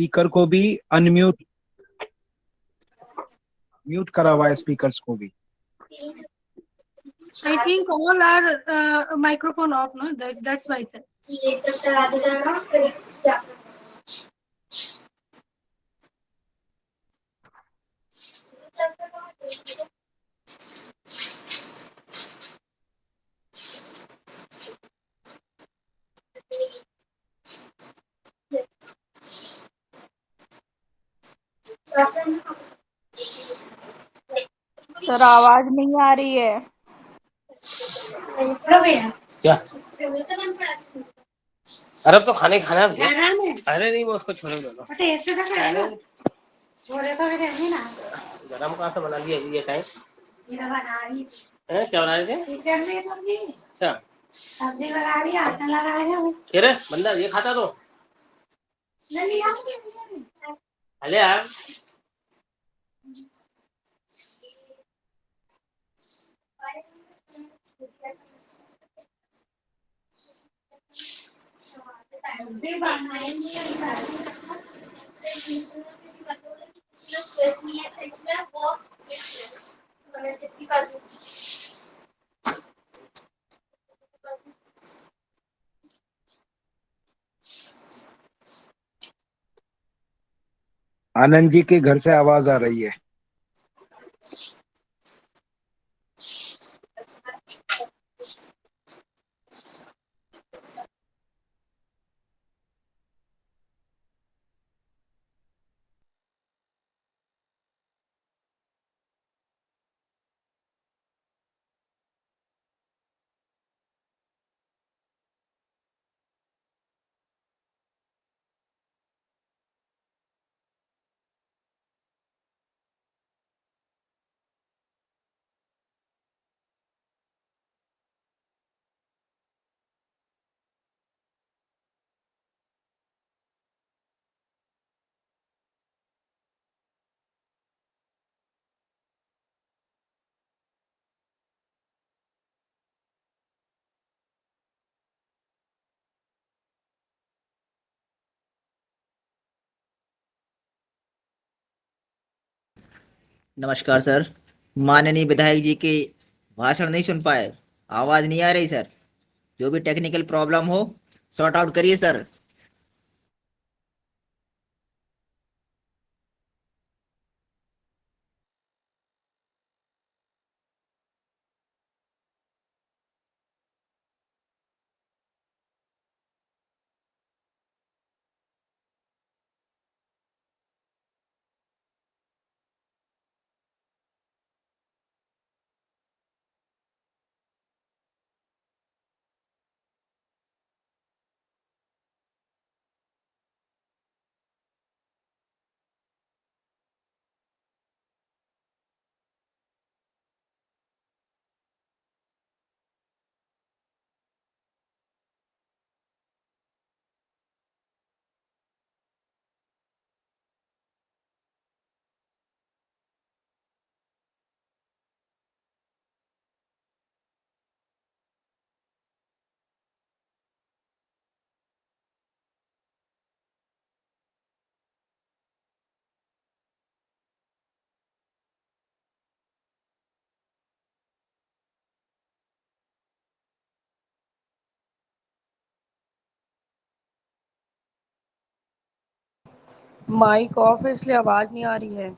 Speaker को भी unmute mute करा हुआ है, स्पीकर्स को भी। I think all are microphone off, no? That's why, sir. Sir आवाज नहीं आ रही है। क्या? अरे अब तो खाना है। अरे नहीं, वो उसको छोड़े दो। गरम कहाँ से बना लिया ये टाइम? क्या बना रहे थे? अच्छा, सब्जी बना रही है, आटा लगा है। अरे बंदा ये खाता तो अरे यार, आनंद जी के घर से आवाज आ रही है। नमस्कार सर। माननीय विधायक जी की भाषण नहीं सुन पाए, आवाज नहीं आ रही सर। जो भी टेक्निकल प्रॉब्लम हो सॉर्ट आउट करिए सर। माइक ऑफ है इसलिए आवाज नहीं आ रही है।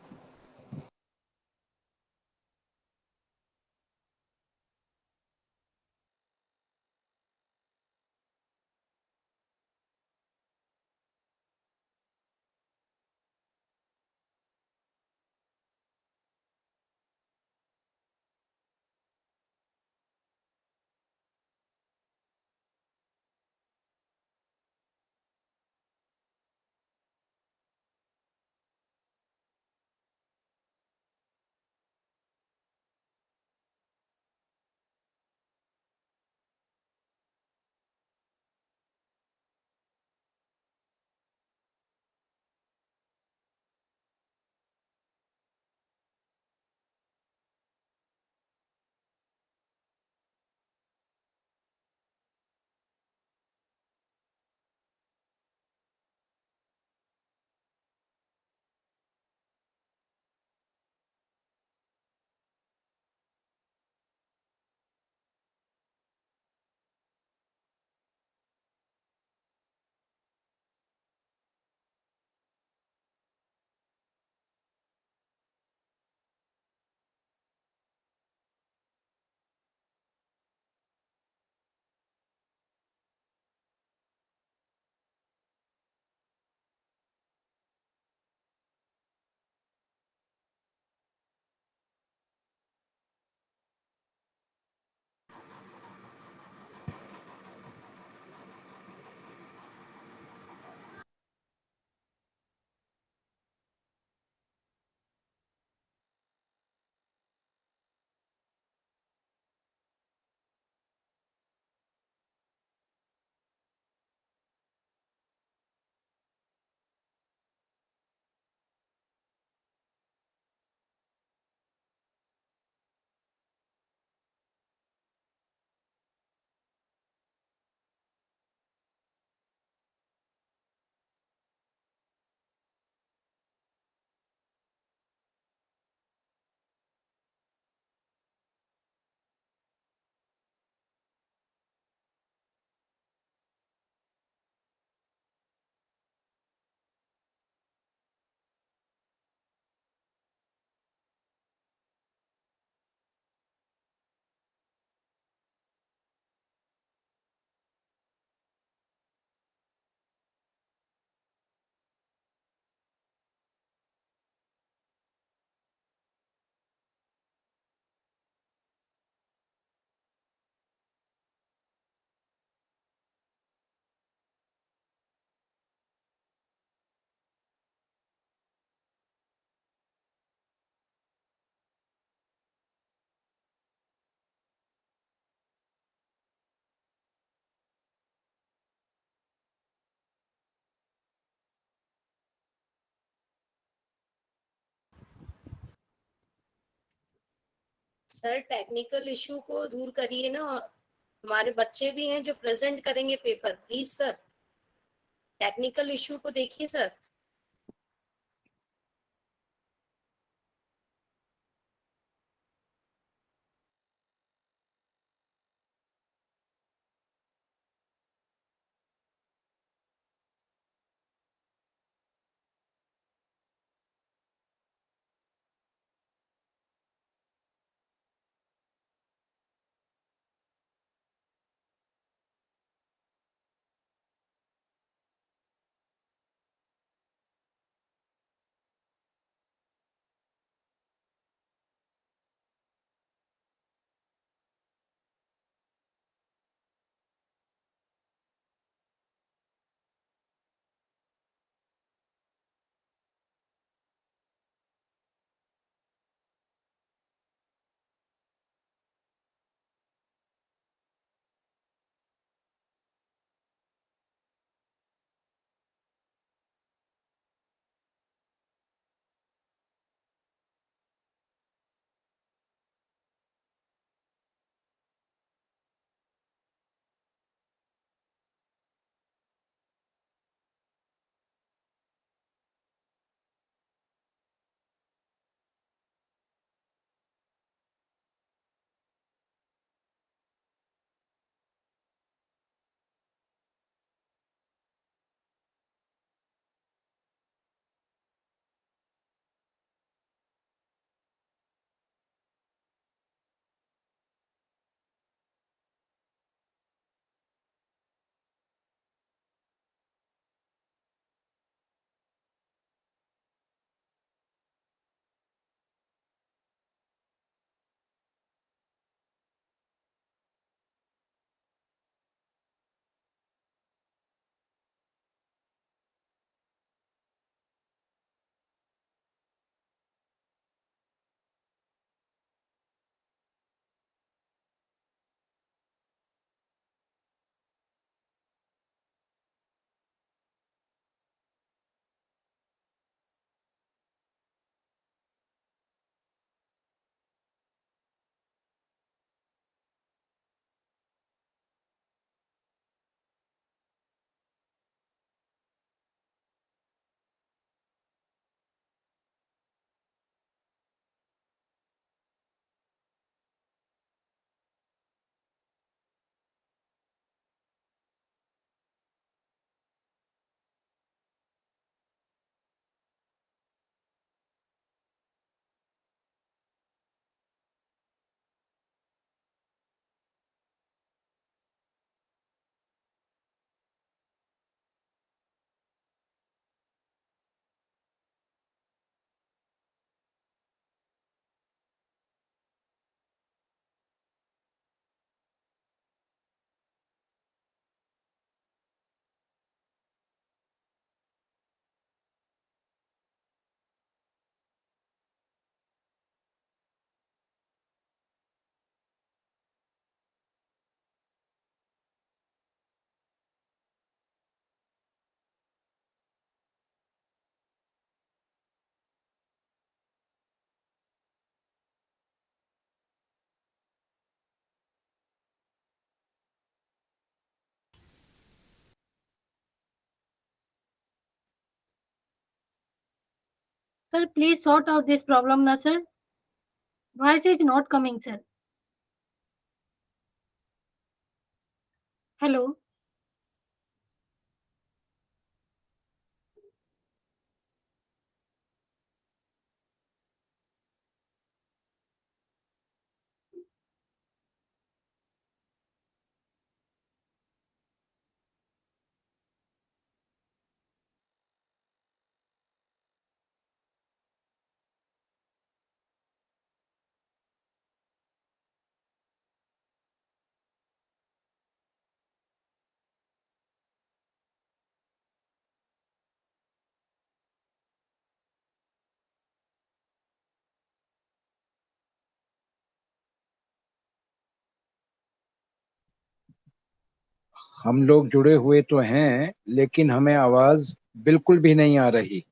सर टेक्निकल इशू को दूर करिए ना, हमारे बच्चे भी हैं जो प्रेजेंट करेंगे paper, please sir technical issue को देखिए sir. Sir, please sort out this problem now, sir. Why is it not coming, sir? Hello. हम लोग जुड़े हुए तो हैं, लेकिन हमें आवाज बिल्कुल भी नहीं आ रही।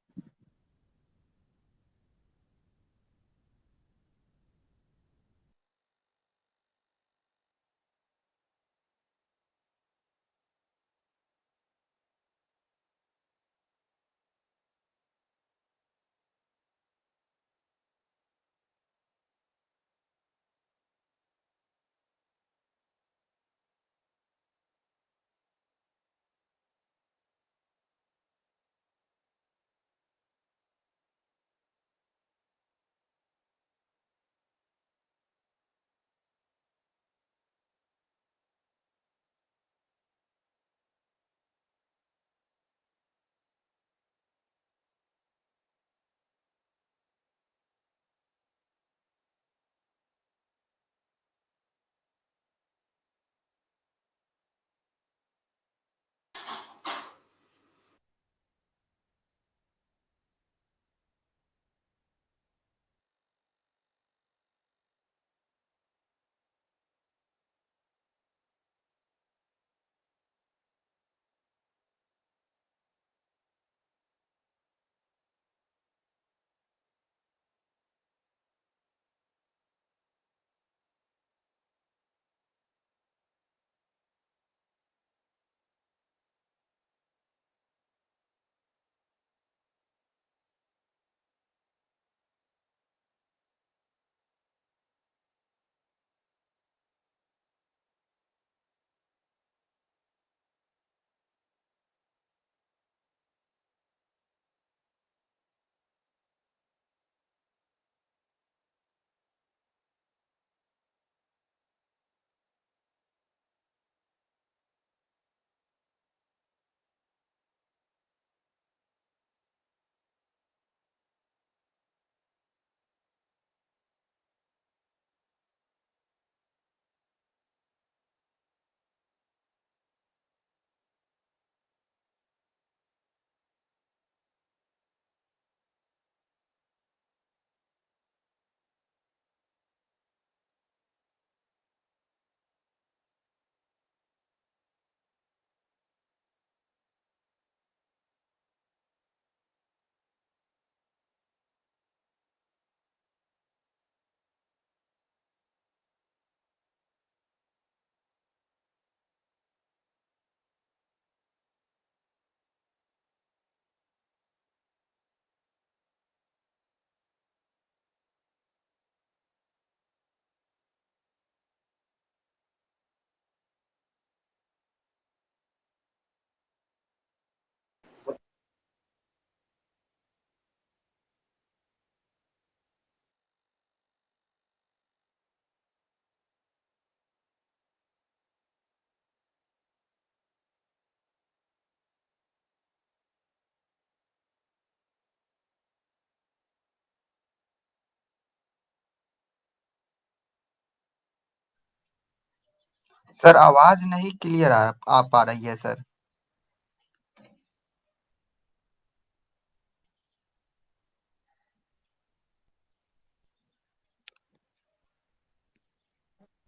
सर आवाज नहीं क्लियर आ पा रही है सर।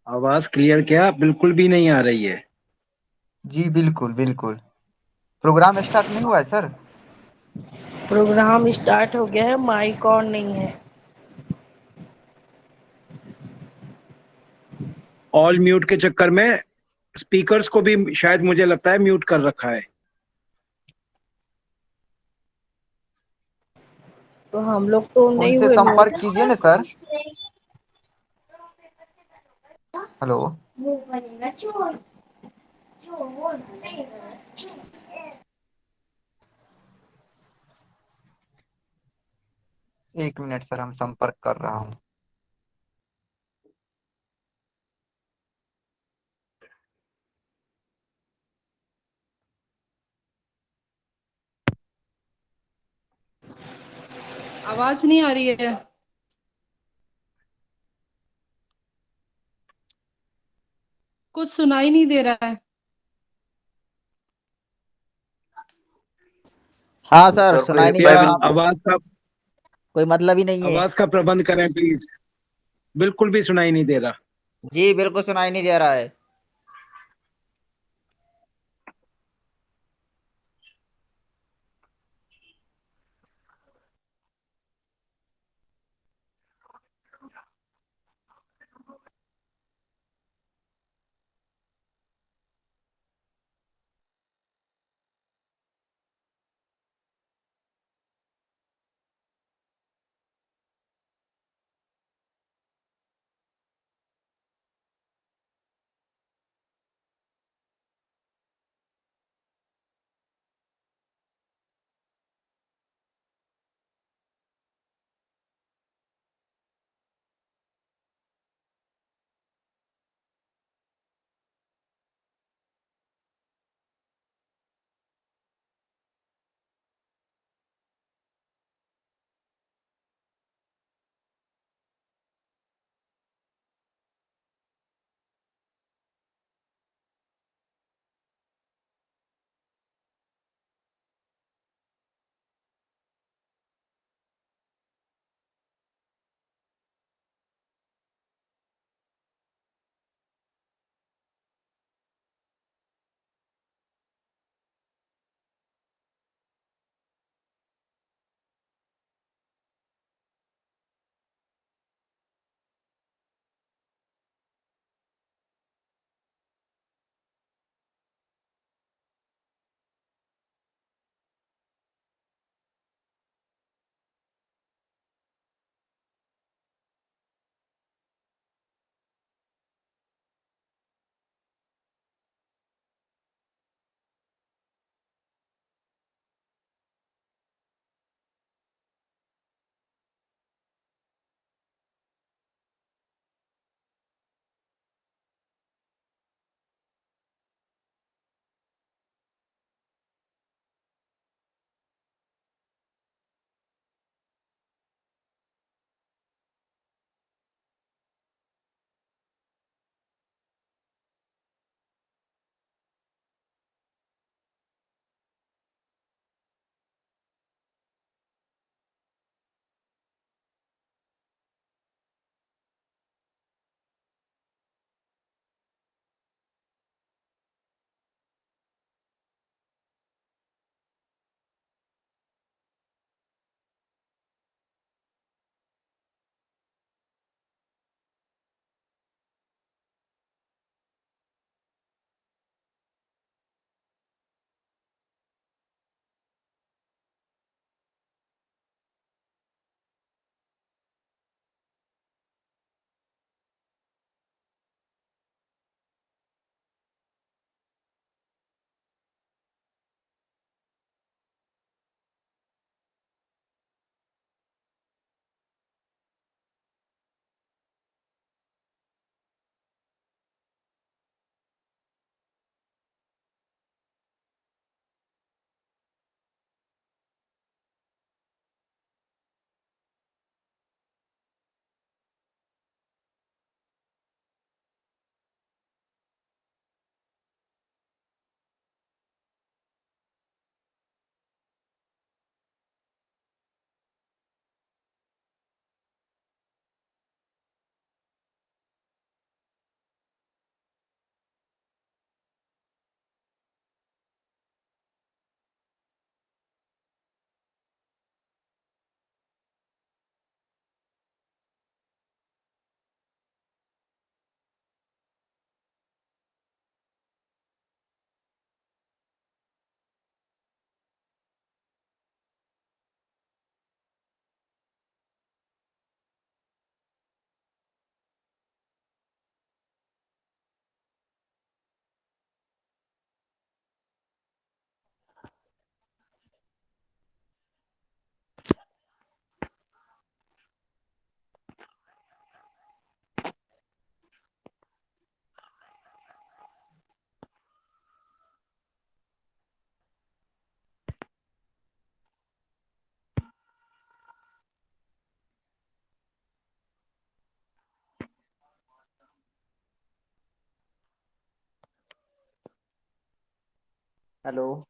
आवाज क्लियर क्या? बिल्कुल भी नहीं आ रही है। जी बिल्कुल बिल्कुल। प्रोग्राम स्टार्ट नहीं हुआ है सर। प्रोग्राम स्टार्ट हो गया है, माइक ऑन नहीं है। ऑल म्यूट के चक्कर में स्पीकर्स को भी शायद मुझे लगता है म्यूट कर रखा है। तो हम लोग तो नहीं उनसे हुए संपर्क म्यूट। कीजिए ना सर। हेलो। एक मिनट सर, हम संपर्क कर रहा हूँ। आवाज नहीं आ रही है। कुछ सुनाई नहीं दे रहा है। हाँ सर, सुनाई नहीं दे कृपया रहा। कोई मतलब ही नहीं है। आवाज का प्रबंध करें प्लीज। बिल्कुल भी सुनाई नहीं दे रहा। जी बिल्कुल सुनाई नहीं दे रहा है। Hello.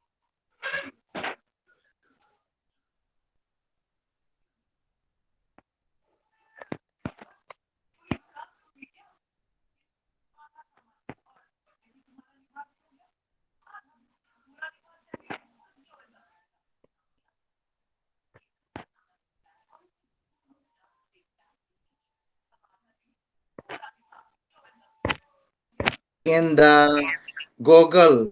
In the Google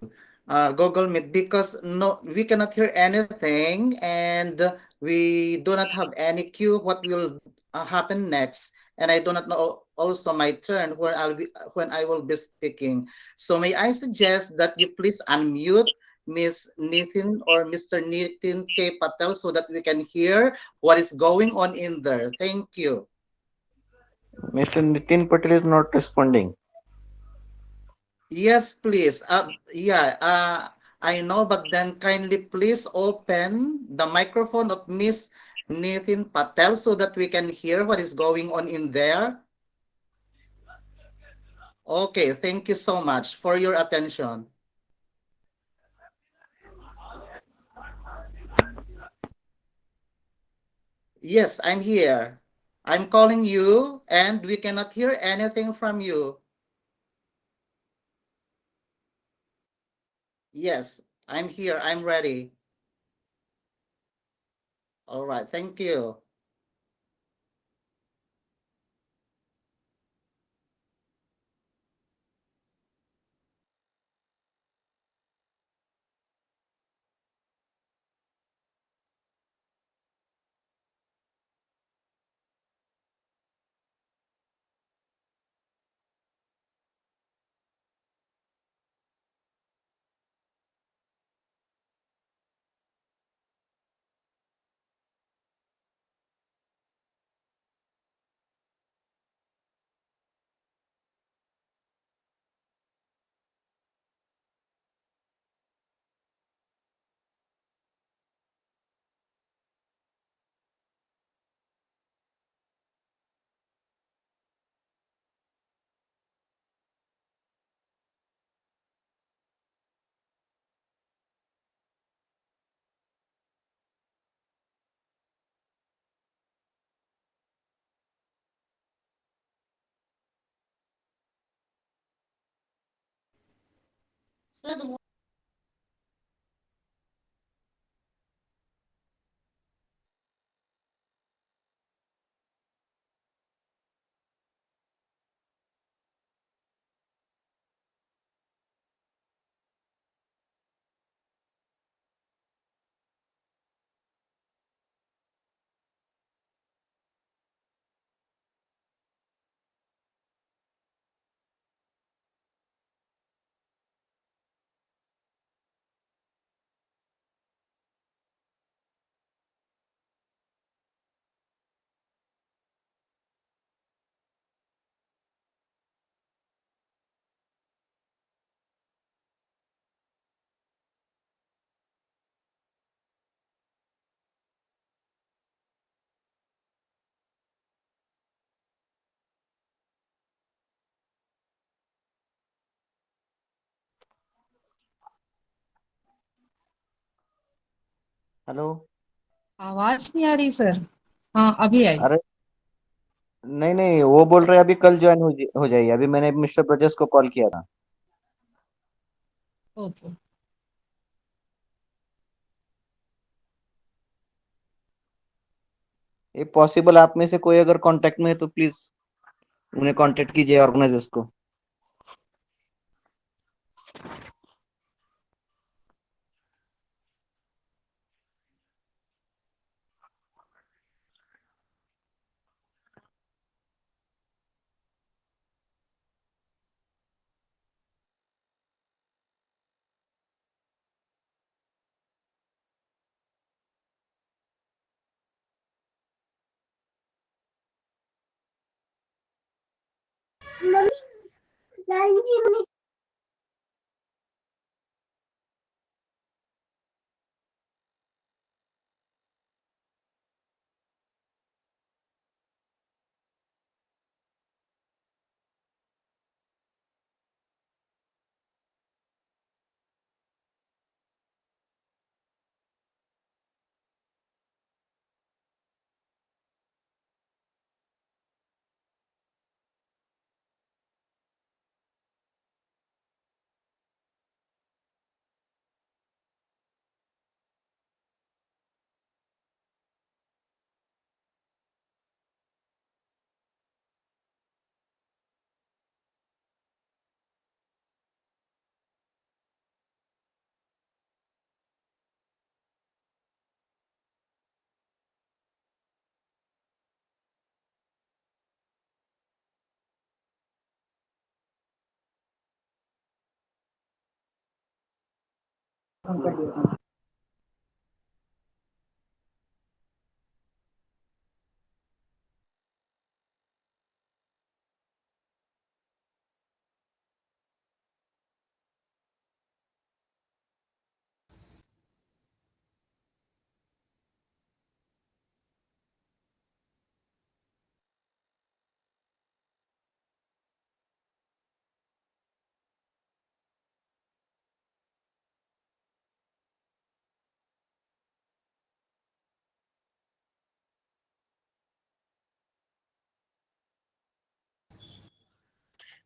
Meet, because no, we cannot hear anything, and we do not have any cue what will happen next. And I do not know also my turn when I will be speaking. So may I suggest that you please unmute Miss Nitin or Mr. Nitin K. Patel so that we can hear what is going on in there. Thank you. Mr. Nitin Patel is not responding. Yes, please. I know, but then kindly please open the microphone of Miss Nitin Patel so that we can hear what is going on in there. Okay, thank you so much for your attention. Yes, I'm here. I'm calling you and we cannot hear anything from you. Yes, I'm here. I'm ready. All right, thank you. Hello. आवाज नहीं आ रही sir. हाँ अभी आई। अरे नहीं नहीं, वो बोल रहे हैं अभी कल ज्वाइन हो जाइए। अभी मैंने मिस्टर ब्रजेश को कॉल किया था। ओके। ये पॉसिबल आप में से कोई अगर कांटेक्ट में है तो प्लीज उन्हें कांटेक्ट कीजिए, ऑर्गेनाइजर्स को।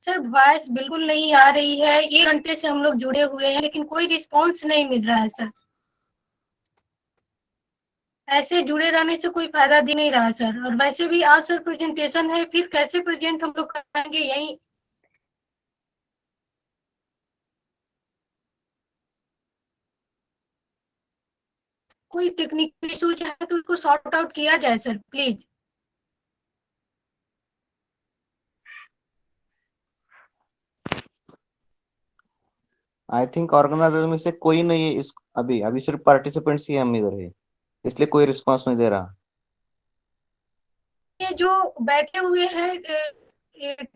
सर वॉइस बिल्कुल नहीं आ रही है, 1 घंटे से हम लोग जुड़े हुए हैं लेकिन कोई रिस्पॉन्स नहीं मिल रहा है सर। ऐसे जुड़े रहने से कोई फायदा भी नहीं रहा सर, और वैसे भी आज सर प्रेजेंटेशन है, फिर कैसे प्रेजेंट हम लोग करेंगे यही। कोई टेक्निकल इशूज है तो उसको सॉर्ट आउट किया जाए sir please. I think organiser में से कोई नहीं है इस अभी अभी सिर्फ पार्टिसिपेंट्स ही हम इधर है, इसलिए कोई रिस्पांस नहीं दे रहा। ये जो बैठे हुए हैं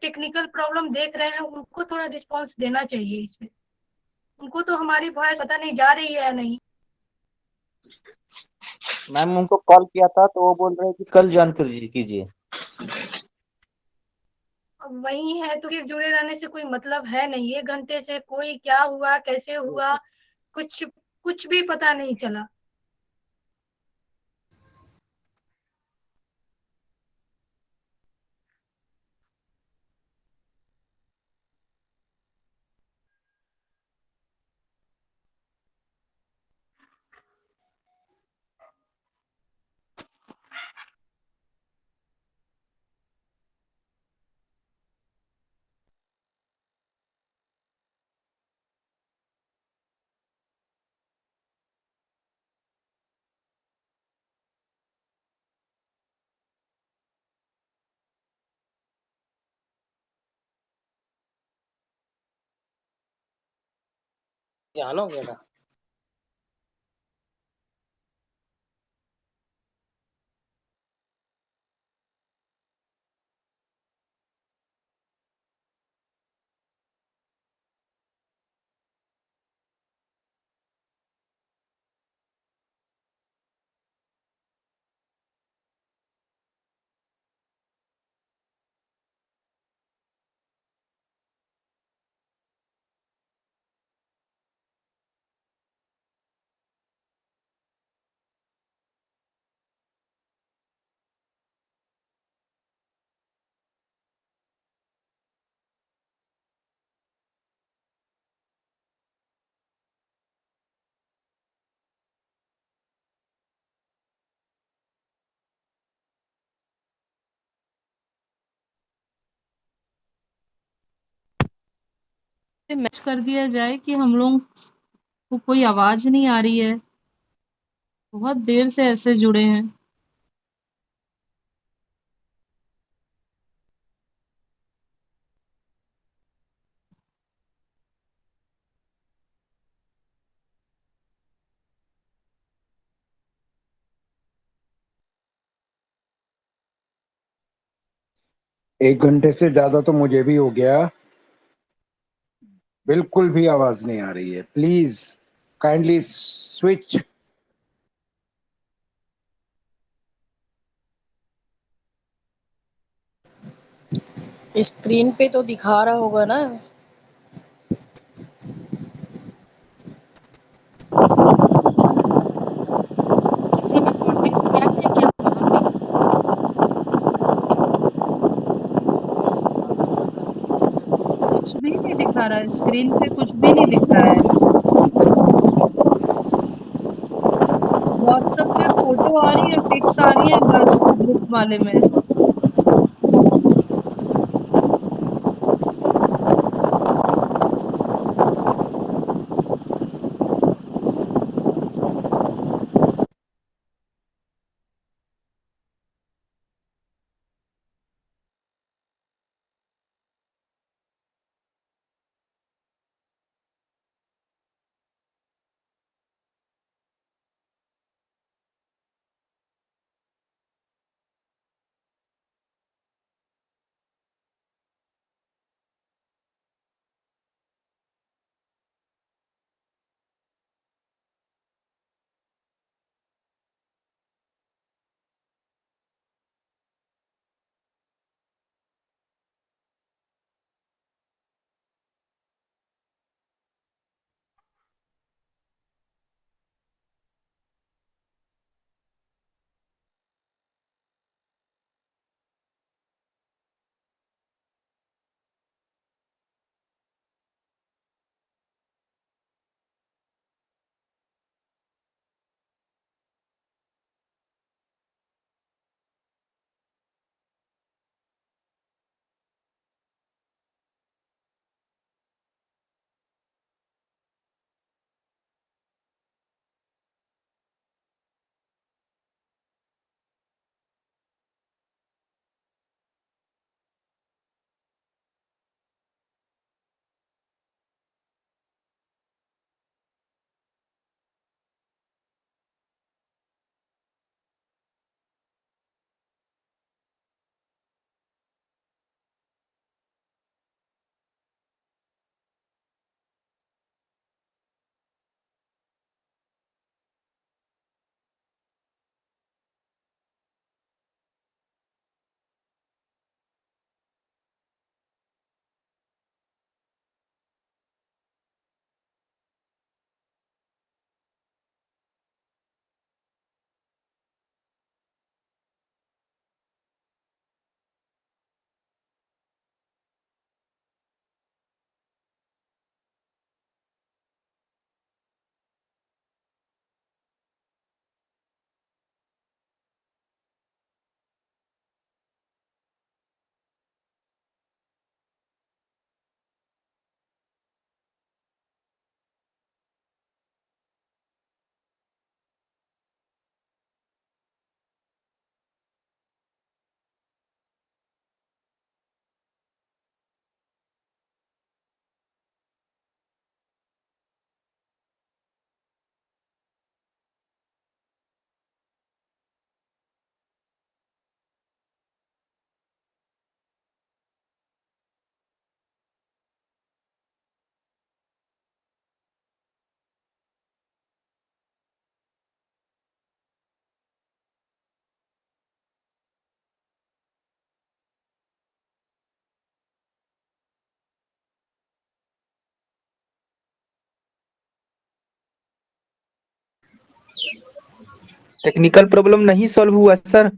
टेक्निकल प्रॉब्लम देख रहे हैं, उनको थोड़ा रिस्पॉन्स देना चाहिए इसमें। उनको तो हमारी वॉइस पता नहीं जा रही है या नहीं। मैम उनको कॉल किया था तो वो बोल रहे हैं कि कल ज्वाइन कीजिए। अब वही है तो फिर जुड़े रहने से कोई मतलब है नहीं, 1 घंटे से कोई क्या हुआ कैसे हुआ कुछ कुछ भी पता नहीं चला। ध्यान हो गया था। मैच कर दिया जाए कि हम लोग को कोई आवाज नहीं आ रही है, बहुत देर से ऐसे जुड़े हैं। एक घंटे से ज्यादा तो मुझे भी हो गया, बिल्कुल भी आवाज नहीं आ रही है। Please kindly switch. स्क्रीन पे तो दिखा रहा होगा ना। किसी ने कांटेक्ट किया है क्या वहाँ पे? कुछ भी नहीं दिखा रहा है, स्क्रीन पे कुछ भी नहीं दिख रहा है। व्हाट्सएप पे फोटो आ रही है, पिक्स आ रही है बस ग्रुप वाले में। टेक्निकल प्रॉब्लम नहीं सॉल्व हुआ sir.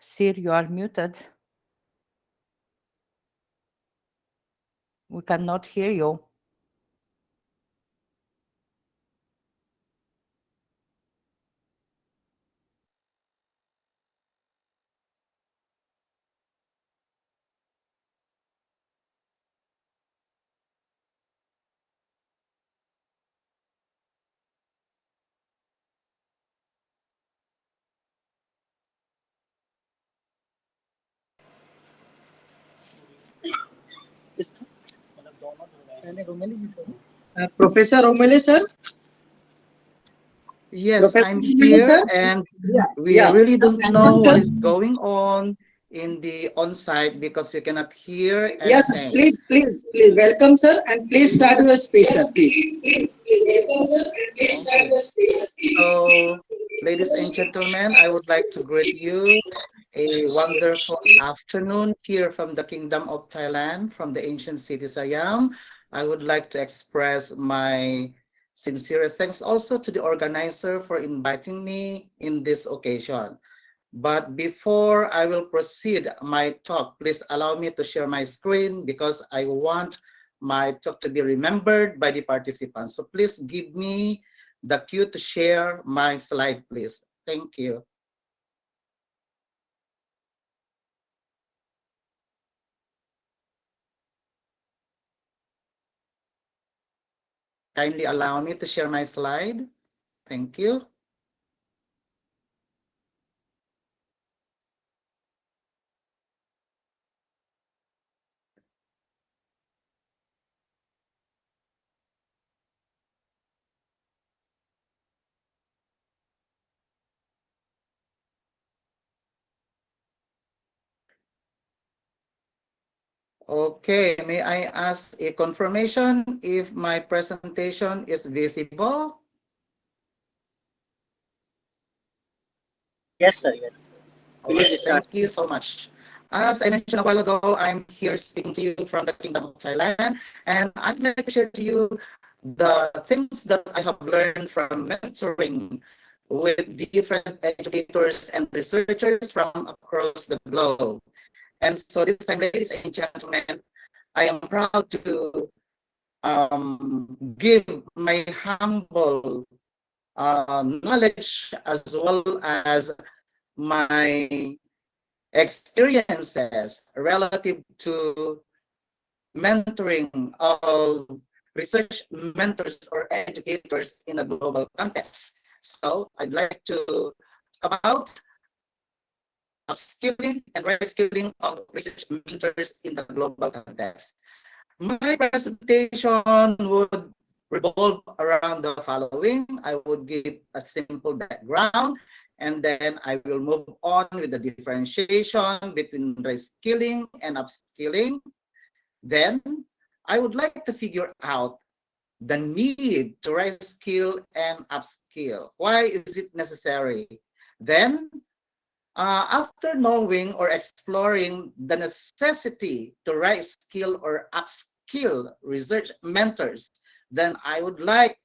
Sir, you are muted. We cannot hear you. Professor Romele, sir. Yes, Professor I'm Romele, here, sir. and Yeah, we yeah. really don't know Sir. what is going on in the on-site because we cannot hear Yes, anything. please. Welcome, sir, and please start your speech, sir, please. Welcome, sir, and please start Okay. your speech, sir, please. So, ladies and gentlemen, I would like to greet you a wonderful afternoon here from the Kingdom of Thailand, from the ancient city Siam. I would like to express my sincerest thanks also to the organizer for inviting me in this occasion. But before I will proceed my talk, please allow me to share my screen because I want my talk to be remembered by the participants. So please give me the cue to share my slide, please. Thank you. Kindly allow me to share my slide. Thank you. Okay, may I ask a confirmation if my presentation is visible? Yes, sir. Yes. All right, thank you so much. As I mentioned a while ago, I'm here speaking to you from the Kingdom of Thailand, and I'd like to share to you the things that I have learned from mentoring with different educators and researchers from across the globe. And so this time, ladies and gentlemen, I am proud to give my humble knowledge as well as my experiences relative to mentoring of research mentors or educators in a global context. So I'd like to talk about upskilling and reskilling of research mentors in the global context. My presentation would revolve around the following. I would give a simple background, and then I will move on with the differentiation between reskilling and upskilling. Then I would like to figure out the need to reskill and upskill. Why is it necessary? Then, after knowing or exploring the necessity to reskill or upskill research mentors, then I would like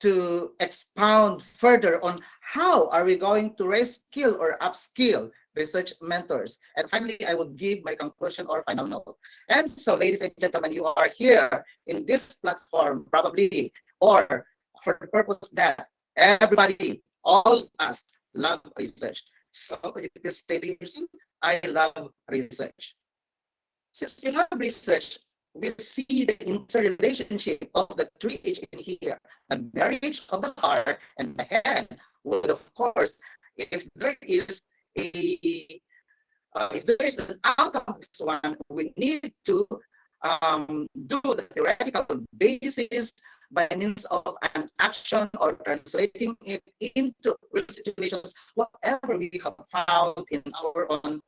to expound further on how are we going to reskill or upskill research mentors. And finally, I would give my conclusion or final note. And so, ladies and gentlemen, you are here in this platform probably, or for the purpose that everybody, all of us love research. So could you please say to yourself, I love research. Since we love research, we see the interrelationship of the three H in here, the marriage of the heart and the head. Would of course, if there is an outcome of this one, we need to do the theoretical basis by means of an action or translating it into real situations, whatever we have found in our own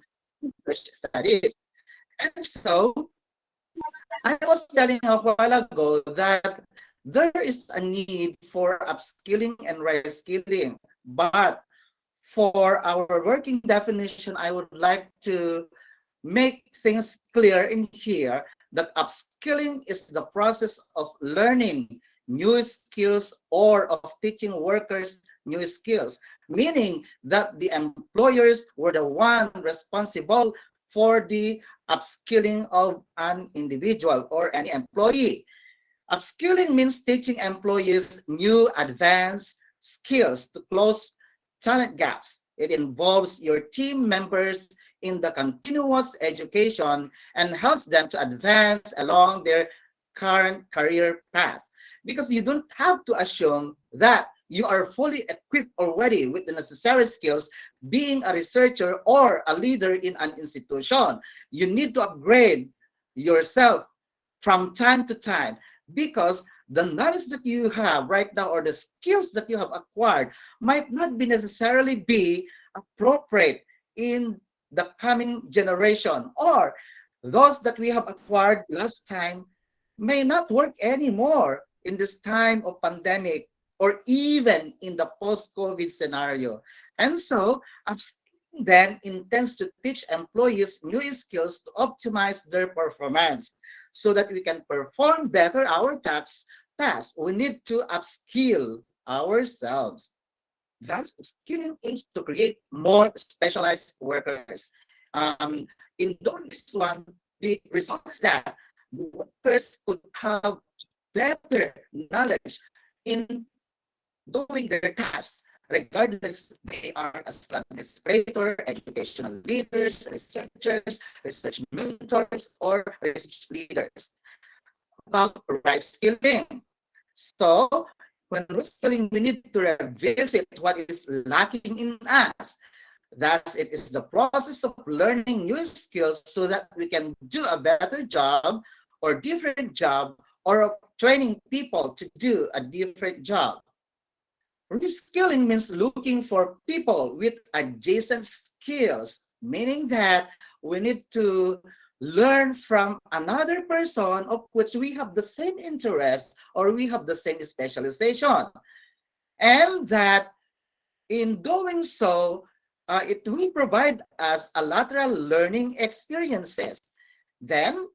research studies. And so I was telling a while ago that there is a need for upskilling and reskilling, but for our working definition, I would like to make things clear in here that upskilling is the process of learning new skills or of teaching workers new skills, meaning that the employers were the one responsible for the upskilling of an individual or any employee. Upskilling means teaching employees new advanced skills to close talent gaps. It involves your team members in the continuous education and helps them to advance along their current career path. Because you don't have to assume that you are fully equipped already with the necessary skills being a researcher or a leader in an institution. You need to upgrade yourself from time to time, because the knowledge that you have right now or the skills that you have acquired might not be necessarily be appropriate in the coming generation, or those that we have acquired last time may not work anymore in this time of pandemic or even in the post-COVID scenario. And so upskilling then intends to teach employees new skills to optimize their performance so that we can perform better our tasks. We need to upskill ourselves. Thus, skilling aims to create more specialized workers. In doing this one, the result is that the workers could have better knowledge in doing their tasks, regardless they are as administrator, educational leaders, researchers, research mentors, or research leaders. About reskilling. So when reskilling, we need to revisit what is lacking in us. Thus, it is the process of learning new skills so that we can do a better job or different job, or of training people to do a different job. Reskilling means looking for people with adjacent skills, meaning that we need to learn from another person of which we have the same interest or we have the same specialization. And that in doing so, it will provide us a lateral learning experiences. Then,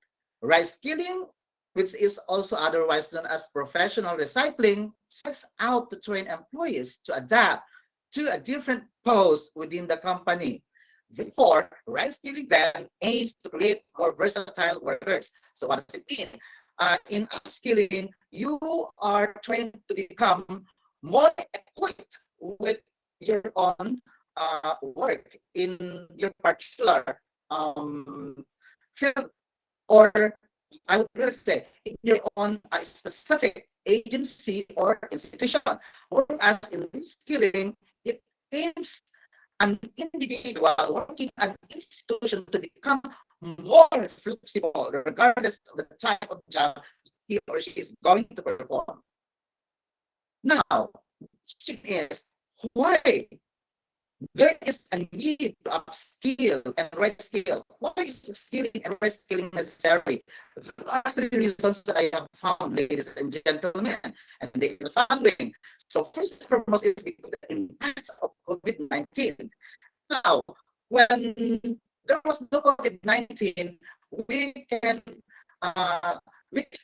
reskilling, which is also otherwise known as professional recycling, sets out to train employees to adapt to a different post within the company. Therefore, reskilling then aims to create more versatile workers. So what does it mean? In upskilling, you are trained to become more equipped with your own work in your particular field, or I would rather say in your own specific agency or institution. Whereas in reskilling, it aims an individual working an institution to become more flexible regardless of the type of job he or she is going to perform. Now, the question is, why there is a need to upskill and reskill? Why is skilling and reskilling necessary? There are three reasons that I have found, ladies and gentlemen, and they are the following. So first and foremost is because the impact of COVID-19. Now, when there was no COVID-19, we can we can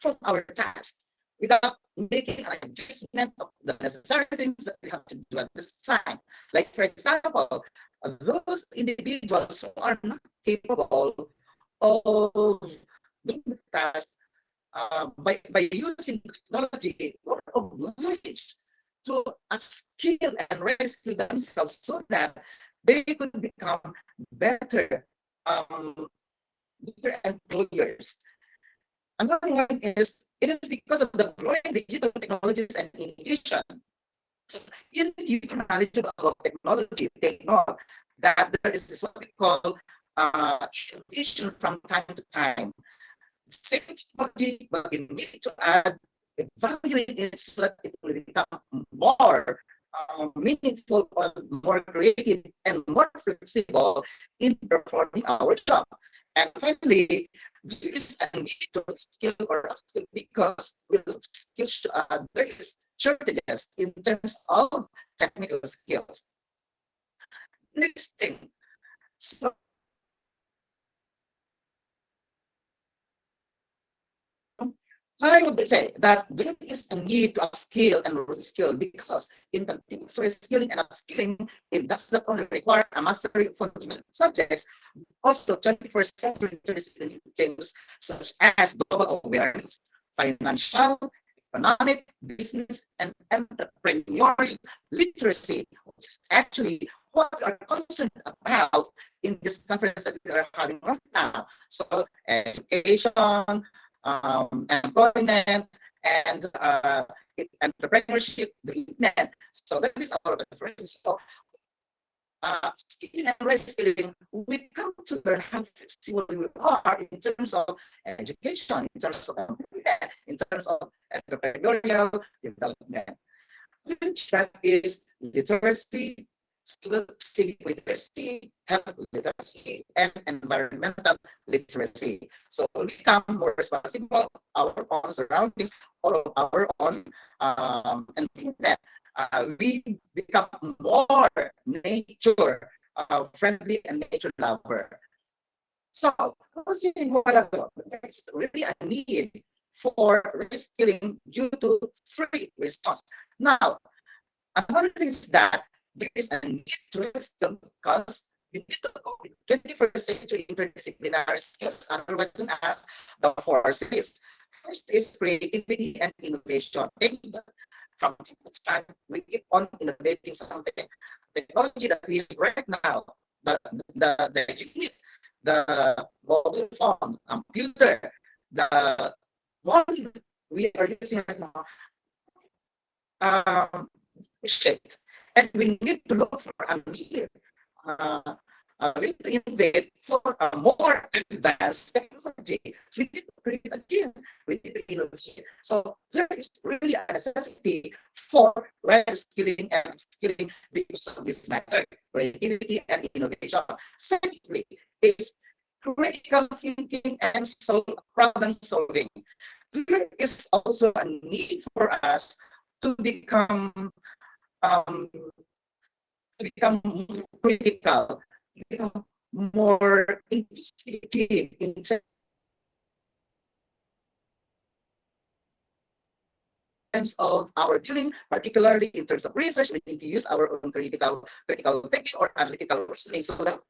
perform our tasks without making an adjustment of the necessary things that we have to do at this time. Like, for example, those individuals who are not capable of doing the task by using technology or of knowledge to upskill and reskill themselves so that they could become better, better employers. Another one is, it is because of the growing digital technologies and innovation. So even if you are knowledgeable about technology, take note that there is this what we call innovation from time to time. Same technology, but you need to add evaluate it so that it will become more meaningful or more creative and more flexible in performing our job. And finally, there is a need to skill or upskill because with skills, there is shortages in terms of technical skills. Next thing, so I would say that there is a need to upskill and reskill because in continuous reskilling and upskilling, it does not only require a mastery of fundamental subjects, but also 21st century interdisciplinary themes such as global awareness, financial, economic, business, and entrepreneurial literacy, which is actually what we are concerned about in this conference that we are having right now. So education, employment, and entrepreneurship development. So that is our reference. So skilling and reskilling, we come to learn how flexible we are in terms of education, in terms of employment, in terms of entrepreneurial development. That is literacy, civic literacy, health literacy, and environmental literacy. So we become more responsible of our own surroundings, all of our own environment. We become more nature friendly and nature lover. So I was saying a while ago, there's really a need for reskilling due to three reasons. Now, another thing is that there is a need to reskill because we need to go with 21st century interdisciplinary skills, otherwise known as the four C's. First is creativity and innovation. From time to time, we keep on innovating something. The technology that we have right now, the unit, the mobile phone, computer, the one we are using right now, shit. And we need to look for a need, we need to innovate for a more advanced technology. So we need to create again, we need to innovate. So there is really a necessity for reskilling and skilling because of this matter, creativity and innovation. Secondly, is critical thinking and problem solving. There is also a need for us to become more critical, become more investigative in terms of our dealing, particularly in terms of research. We need to use our own critical thinking or analytical reasoning so that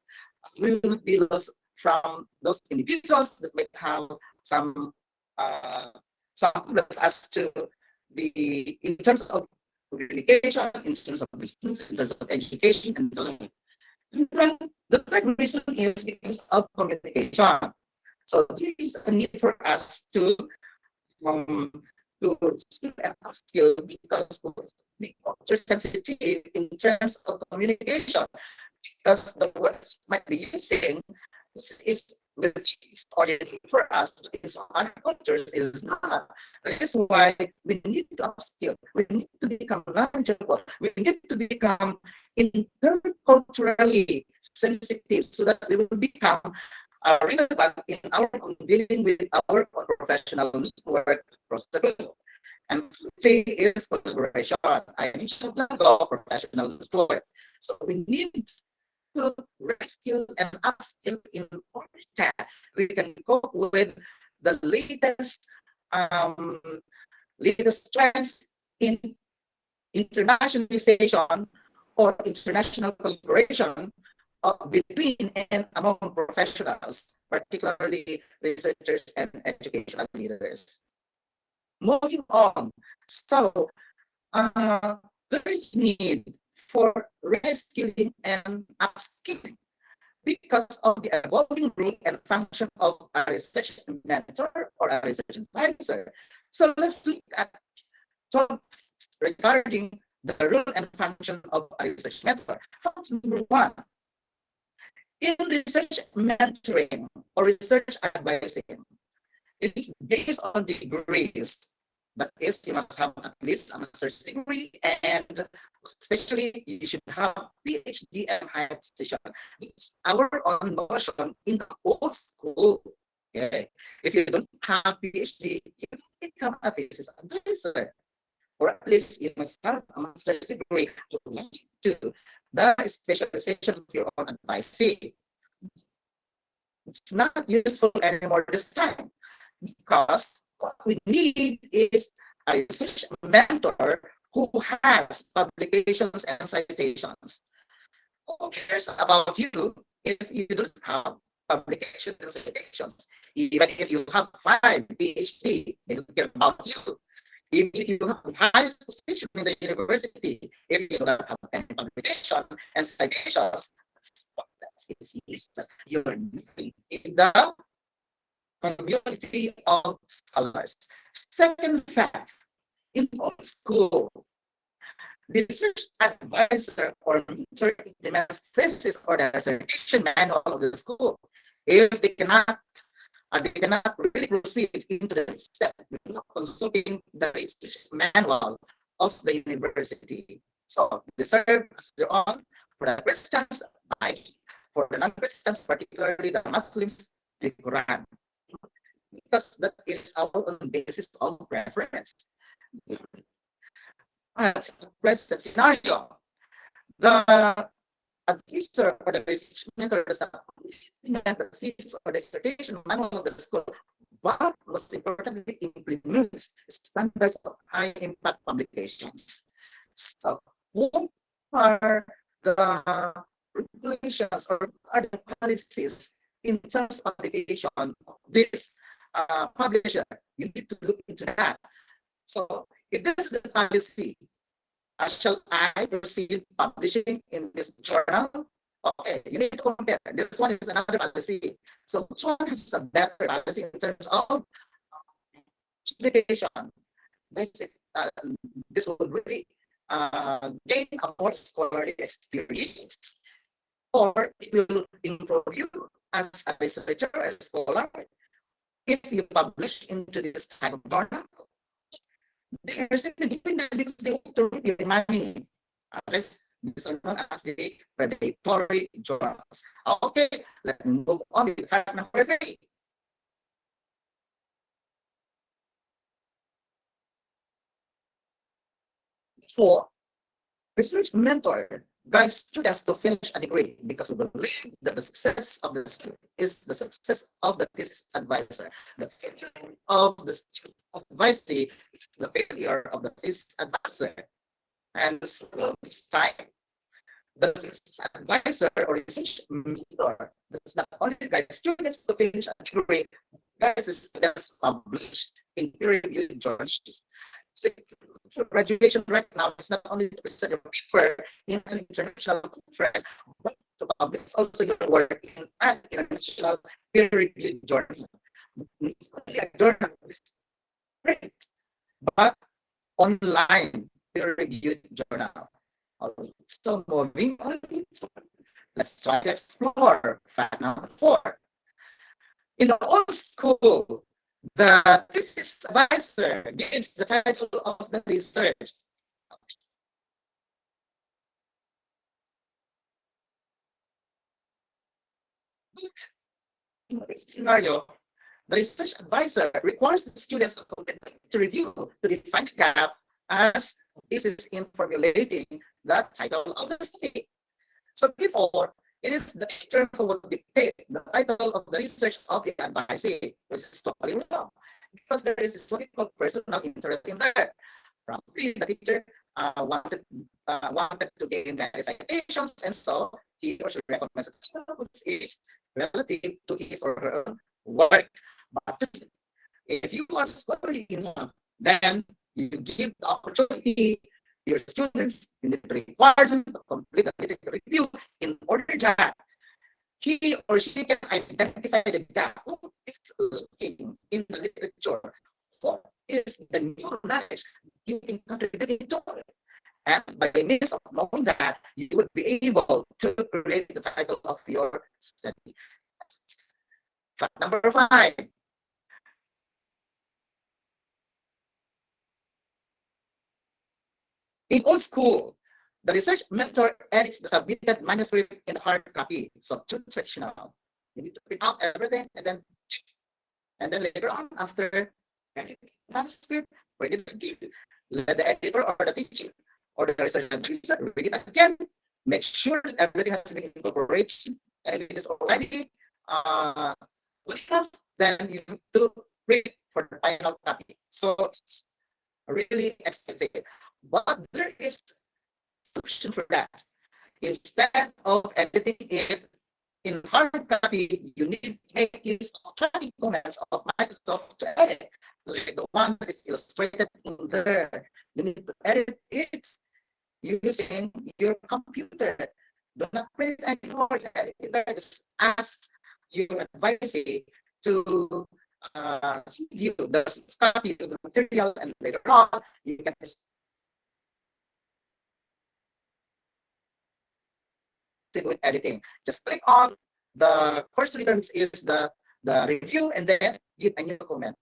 we will not be lost from those individuals that might have some problems as to the in terms of communication, in terms of business, in terms of education, and so on. And then the third reason is because of communication. So there is a need for us to skill and upskill because we are sensitive in terms of communication because the words might be using is which is ordinary for us in some other cultures is not. That is why we need to upskill. We need to become knowledgeable. We need to become interculturally sensitive so that we will become relevant in our dealing with our professional work across the globe. And play is collaboration. I mentioned professional work. So we need to reskill and upskill in order that we can cope with the latest trends in internationalization or international collaboration between and among professionals, particularly researchers and educational leaders. Moving on, so there is need for reskilling and upskilling because of the evolving role and function of a research mentor or a research advisor. So let's look at 12 regarding the role and function of a research mentor. Fact number 1, in research mentoring or research advising, it is based on degrees. That is, you must have at least a master's degree, and especially you should have PhD and higher position. It's our own notion in the old school. Okay, if you don't have PhD, you can become a thesis advisor, or at least you must have a master's degree to link to the specialization of your own advisee. It's not useful anymore this time, because what we need is a research mentor who has publications and citations. Who cares about you if you don't have publications and citations? Even if you have 5 PhD, they don't care about you. Even if you have the highest position in the university, if you don't have any publication and citations, it's useless. You're nothing in the community of scholars. Second fact, in old school, the research advisor or mentor implements thesis or the dissertation manual of the school. If they cannot really proceed into the next step without consulting the research manual of the university. So they serve as their own for the Christians, Bible. For the non-Christians, particularly the Muslims, the Quran. Because that is our own basis of preference. At the present scenario, the advisor or the research mentor does not implement the thesis or dissertation manual of the school, but most importantly implements standards of high impact publications. So what are the regulations or other policies in terms of publication of this publisher? You need to look into that. So if this is the policy, shall I proceed publishing in this journal? Okay, you need to compare. This one is another policy. So which one has a better policy in terms of publication? This will really gain a more scholarly experience, or it will improve you as a researcher, a scholar, if you publish into this kind of journal. They are simply doing that because they want to reap your money. These are known as the predatory journals. Okay, let's move on with fact number 3. For research mentor guides students to finish a degree because we believe that the success of the student is the success of the thesis advisor. The failure of the student advisee is the failure of the thesis advisor. And so this time, the thesis advisor or research mentor does not only guide students to finish a degree, guides students publish in peer-reviewed journals. So graduation right now is not only to present your paper in an international conference, but to publish also your work in an international peer-reviewed journal. It's only a journal is print, but online peer-reviewed journal. So moving on, let's try to explore fact number 4. In the old school, the thesis advisor gives the title of the research. But in this scenario, the research advisor requires the students to complete the review to define the gap as this is in formulating the title of the study. So therefore, it is the teacher who will dictate the title of the research of the advisee, which is totally wrong, because there is something called personal interest in there. Probably the teacher wanted to gain many citations, and so he or she recommends a title which is relative to his or her own work. But if you are scholarly enough, then you give the opportunity to your students, you need to require them to complete the critical review in order that he or she can identify the gap. What is lacking in the literature? What is the new knowledge you can contribute into it? And by means of knowing that, you will be able to create the title of your study. Fact number 5. In old school, the research mentor edits the submitted manuscript in hard copy. So too traditional. You need to print out everything and then later on, after editing the manuscript, read it again. Let the editor or the teacher or the research advisor read it again. Make sure that everything has been incorporated and it is already good enough. Then you have to read for the final copy. So it's really expensive. But there is a solution for that. Instead of editing it in hard copy, you need to make use of 20 comments of Microsoft to edit, like the one that is illustrated in there. You need to edit it using your computer. Do not print anymore. Edit it there. Just ask your advisee to send you the copy of the material, and later on you can with editing. Just click on the course leader, which is the review, and then give a new comment.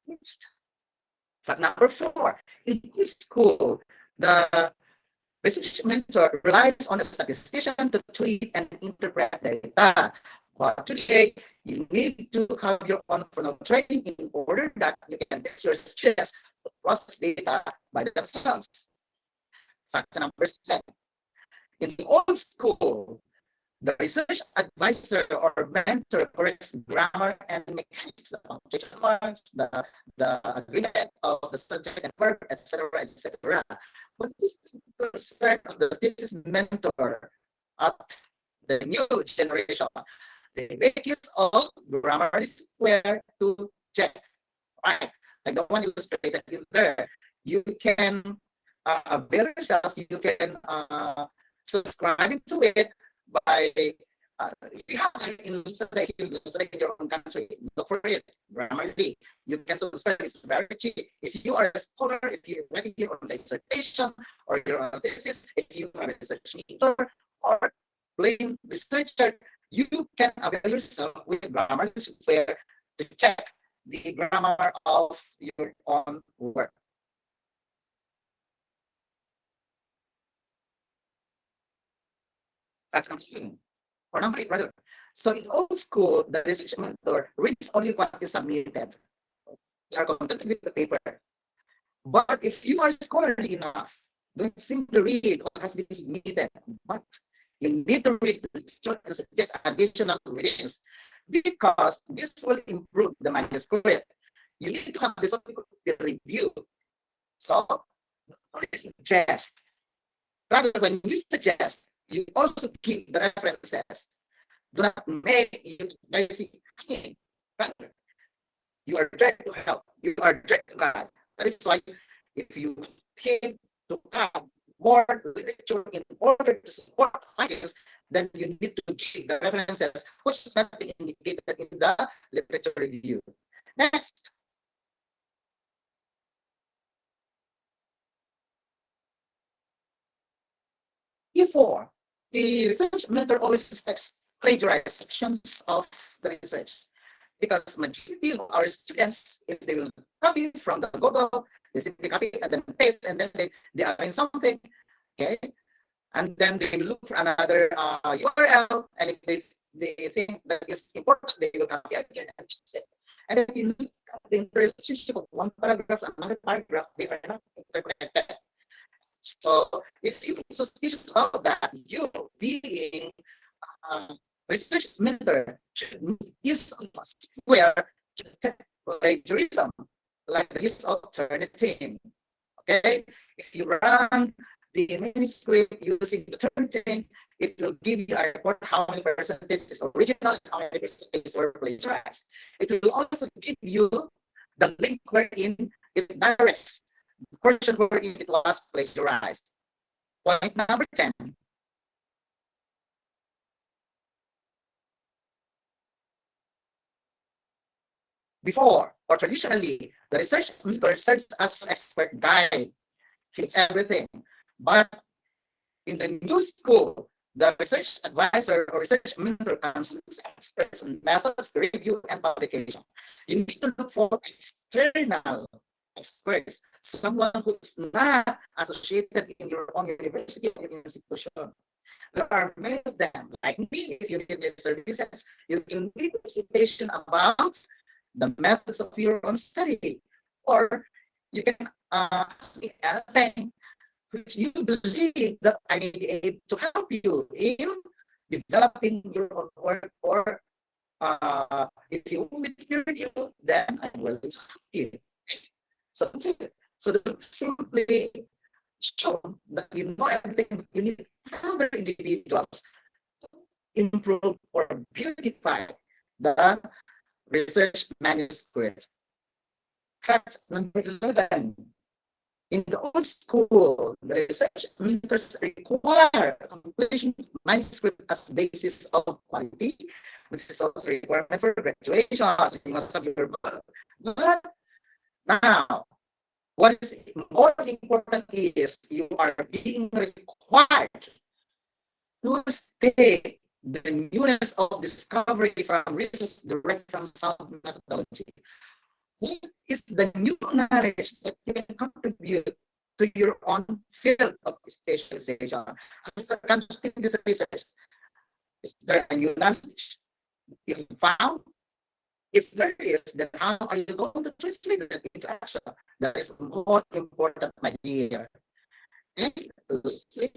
Next. Fact number 4. In school, the research mentor relies on a statistician to treat and interpret data. But today, you need to have your own formal training in order that you can teach your students to process data by themselves. Fact number 7. In the old school, the research advisor or mentor corrects grammar and mechanics, the punctuation marks, the agreement of the subject and verb, etc., etc. What is the concern of the thesis mentor at the new generation? They make use of grammar software to check, right? Like the one illustrated in there. You can avail yourselves, you can subscribe to it by you have in your own country. Look for it. Grammarly. You can subscribe. It's very cheap. If you are a scholar, if you're writing your own dissertation or your own thesis, if you are a research mentor or plain researcher, you can avail yourself with Grammarly software to check the grammar of your own work. That's something. Or number 8, rather. So in old school, the research mentor reads only what is submitted. They are content with the paper. But if you are scholarly enough, don't simply read what has been submitted, but you need to read the literature and suggest additional readings, because this will improve the manuscript. You need to have this peer review. So suggest. Rather, when you suggest, you also give the references. Do not make you lazy. Rather, you are there to help. You are there to guide. That is why if you came to add more literature in order to support findings, then you need to give the references which is not being indicated in the literature review. Next. Before, the research mentor always suspects plagiarized sections of the research. because majority of our students, if they will copy from the Google, they simply copy and then paste, and then they are in something, okay, and then they look for another URL, and if they think that is important, they will copy again and just it. And if you look at the relationship of one paragraph and another paragraph, they are not interconnected. So if you are suspicious about that, you being research mentor should use software to detect plagiarism, like this alternative. Okay, if you run the manuscript using the turnitin, it will give you a report how many percentage is original and how many percentage were plagiarized. It will also give you the link wherein it directs the portion wherein it was plagiarized. Point number 10. Before, or traditionally, the research mentor serves as an expert guide, fix everything. But in the new school, the research advisor or research mentor comes with experts on methods, review, and publication. You need to look for external experts, someone who is not associated in your own university or institution. There are many of them. Like me, if you need my services, you can give a presentation about the methods of your own study, or you can ask me anything which you believe that I may be able to help you in developing your own work, or if you want me to hear you, then I'm willing to help you. So that's it. So simply show that you know everything you need other individuals to improve or beautify the research manuscript. Fact number 11. In the old school, the research mentors require completion manuscript as basis of quality. This is also a requirement for graduation, so you must have your book. But now, what is more important is you are being required to state the newness of discovery from research derived from sound methodology. What is the new knowledge that you can contribute to your own field of specialization? After conducting this research, is there a new knowledge you have found? If there is, then how are you going to translate that into action? That is more important, my dear. And let's see.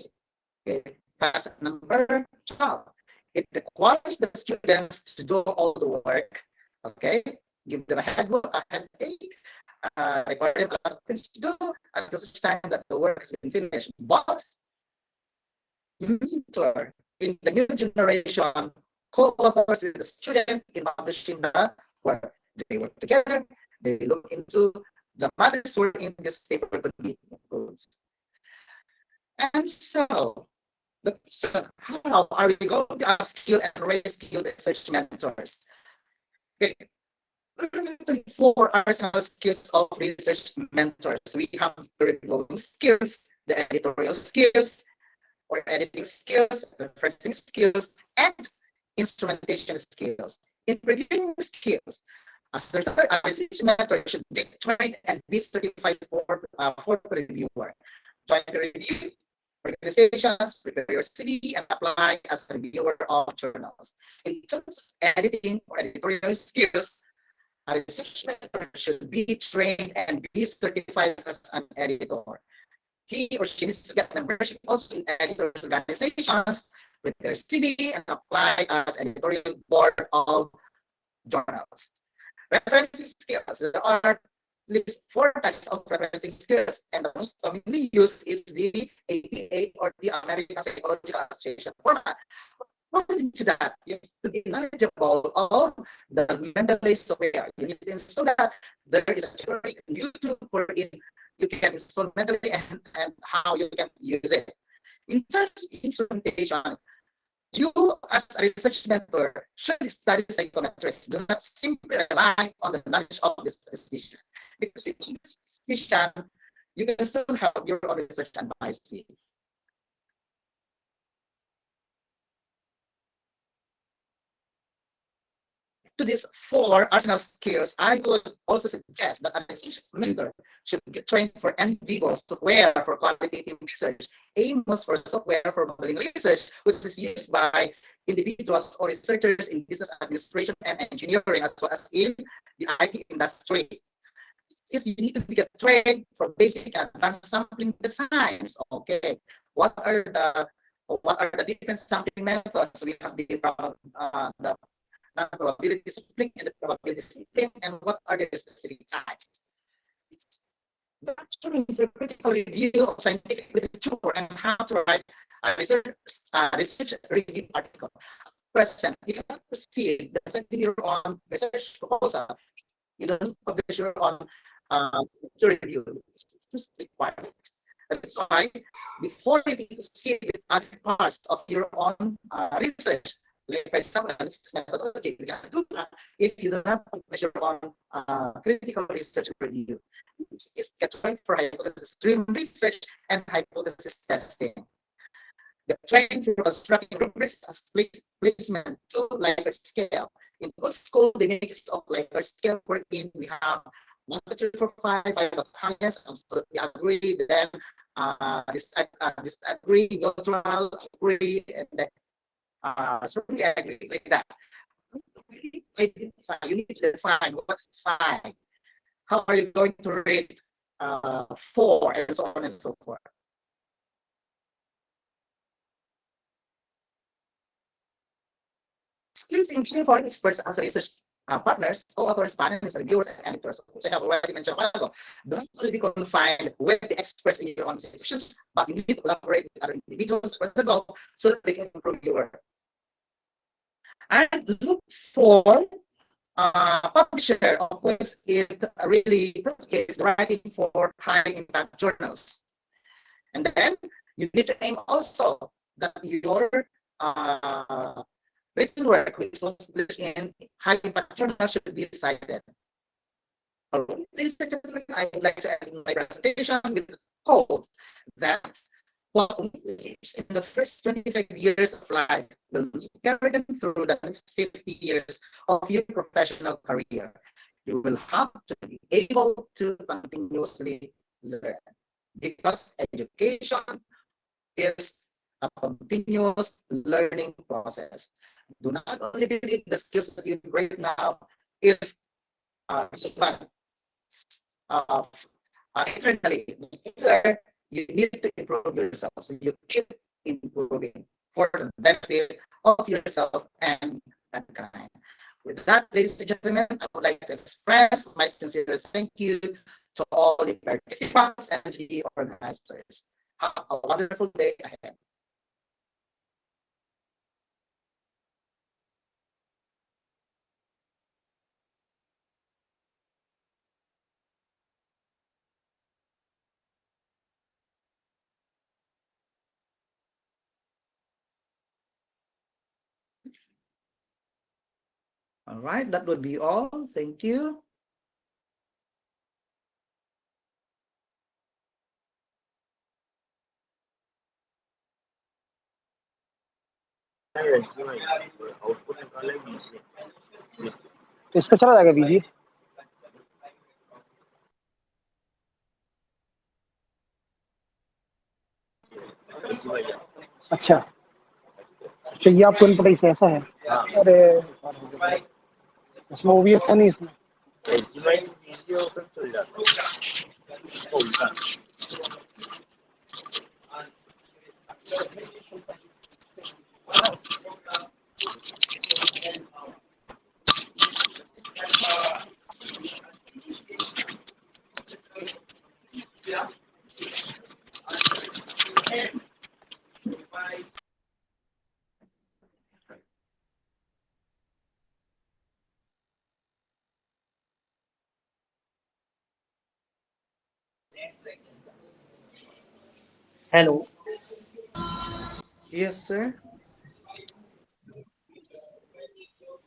Okay, that's number 12. It requires the students to do all the work. Okay, give them a headache, require them a lot of things to do at the time that the work has been finished. But mentor in the new generation co-authors with the student in publishing the work. They work together, they look into the matters were in this paper could be improved. And so the question, how are we going to upskill and reskill research mentors? Okay. 4 arsenal skills of research mentors. We have the reviewing skills, the editorial skills, or editing skills, referencing skills, and instrumentation skills. In reviewing skills, a research mentor should be trained and be certified for reviewer. Join the review organizations, prepare your CV, and apply as a reviewer of journals. In terms of editing or editorial skills, a research mentor should be trained and be certified as an editor. He or she needs to get membership also in editors organizations with their CV and apply as editorial board of journals. Referencing skills. There are at least 4 types of referencing skills, and the most commonly used is the APA or the American Psychological Association format. According to that, you have to be knowledgeable of the mental-based software. You need to install that. There is a tutorial on YouTube wherein you can install mentally and how you can use it. In terms of instrumentation, you as a research mentor should study psychometrics. Do not simply rely on the knowledge of the statistician. Because if you use statistician, you can still have your own research advice. to these 4 arsenal skills, I would also suggest that a research mentor should get trained for NVivo software for qualitative research, AMOS for software for modeling research, which is used by individuals or researchers in business administration and engineering, as well as in the IT industry. Is you need to get trained for basic and advanced sampling designs. Okay, what are the different sampling methods? We have the probability sampling and the probability sampling, and what are the specific types? The for critical review of scientific literature and how to write a research review article. Present, you cannot proceed defending your own research proposal. You don't publish your own review. It's just requirement. That's why before you can proceed with other parts of your own research, like for example, analysis methodology, you can do that if you don't have publish your own critical research review. It's get right for hypothesis-driven research and hypothesis testing. The training for constructing rubrics as placement to Likert scale. In old school, the mix of Likert scale wherein we have 1, 2, 3, 4, 5, 5 was highest, absolutely agree, then disagree, neutral, agree, and then strongly agree, like that. You need to define what's 5. How are you going to rate 4, and so on and so forth. Skills include foreign experts as research partners, co-authors, panelists, reviewers, and editors, which I have already mentioned a while ago. Do not only be confined with the experts in your own institutions, but you need to collaborate with other individuals as well so that they can improve your work. And look for publisher of which it really is writing for high impact journals. And then you need to aim also that your written work which was published in high impact journals should be cited. Ladies and gentlemen, I would like to end my presentation with a quote that what we live in the first 25 years of life will carry them through the next 50 years of your professional career. You will have to be able to continuously learn because education is a continuous learning process. Do not only believe the skills that you have right now is but internally, you need to improve yourself. So you keep improving for the benefit of yourself and mankind. With that, ladies and gentlemen, I would like to express my sincerest thank you to all the participants and the organizers. Have a wonderful day ahead. All right, that would be all. Thank you. इस पे चला जाएगा बीजी। अच्छा अच्छा, ये आपको नहीं पता इसमें ऐसा है? अरे इसमें ओबीएस है नहीं इसमें। Hello. Yes, sir.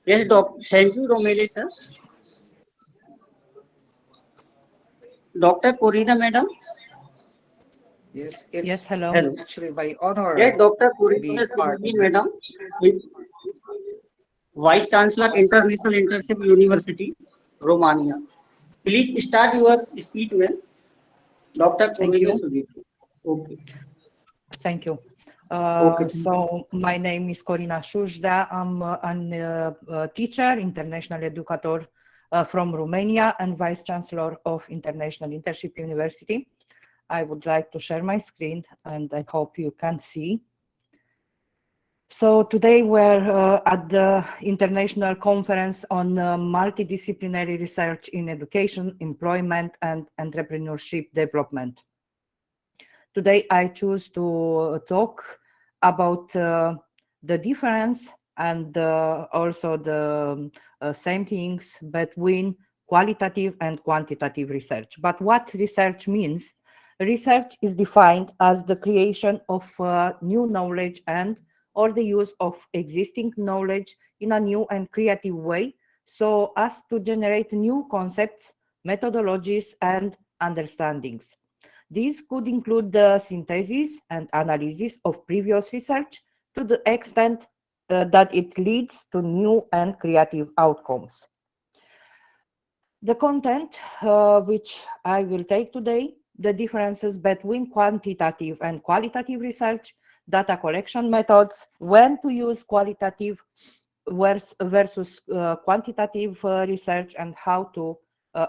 Yes, doc. Thank you, Romeli sir. Dr. Corina madam. Yes, it's Yes, hello. Hello. actually by honor. Yes, Dr. Be Corina part of madam. Vice Chancellor, International Internship University, Romania. Please start your speech well. Dr. Thank you. Okay. Thank you. Okay. So my name is Corina Shujda. I'm a teacher, international educator from Romania and Vice Chancellor of International Internship University. I would like to share my screen and I hope you can see. So today we're at the International Conference on Multidisciplinary Research in Education, Employment and Entrepreneurship Development. Today I choose to talk about the difference and also the same things between qualitative and quantitative research. But what research means? Research is defined as the creation of new knowledge and or the use of existing knowledge in a new and creative way so as to generate new concepts, methodologies, and understandings. These could include the synthesis and analysis of previous research to the extent that it leads to new and creative outcomes. The content which I will take today, the differences between quantitative and qualitative research, data collection methods, when to use qualitative versus quantitative research, and how to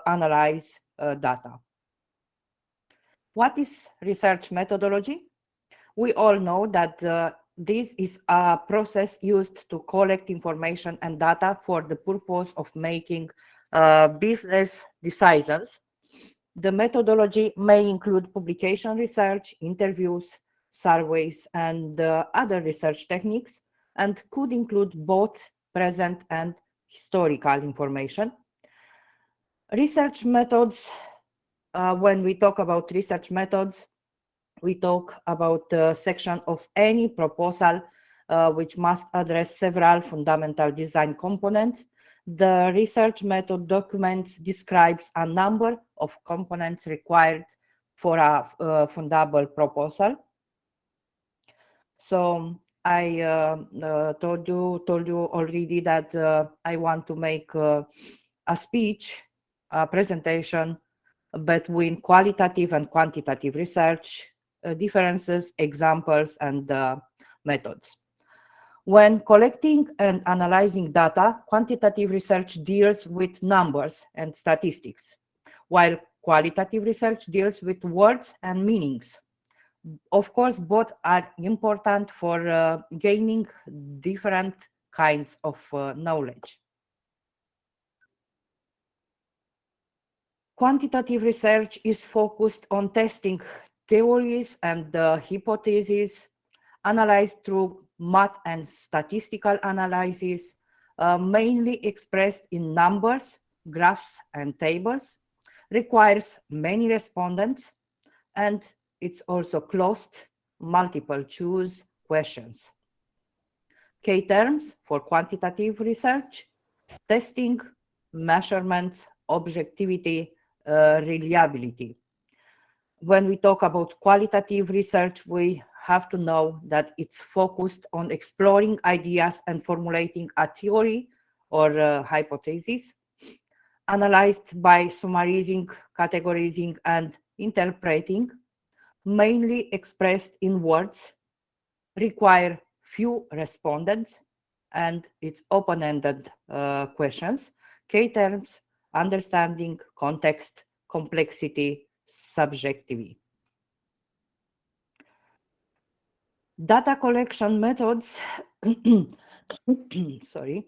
analyze data. What is research methodology? We all know that this is a process used to collect information and data for the purpose of making business decisions. The methodology may include publication research, interviews, surveys, and other research techniques, and could include both present and historical information. Research methods, when we talk about research methods, we talk about the section of any proposal which must address several fundamental design components. The research method documents describes a number of components required for a fundable proposal. So I told you already that I want to make a speech, a presentation between qualitative and quantitative research, differences, examples, and methods. When collecting and analyzing data, quantitative research deals with numbers and statistics, while qualitative research deals with words and meanings. Of course, both are important for gaining different kinds of knowledge. Quantitative research is focused on testing theories and hypotheses, analyzed through math and statistical analysis, mainly expressed in numbers, graphs, and tables, requires many respondents, and it's also closed multiple choice questions. Key terms for quantitative research: testing, measurements, objectivity, reliability. When we talk about qualitative research, we have to know that it's focused on exploring ideas and formulating a theory or hypothesis, analyzed by summarizing, categorizing, and interpreting, mainly expressed in words, require few respondents, and it's open-ended questions. Key terms: understanding, context, complexity, subjectivity. Data collection methods, sorry.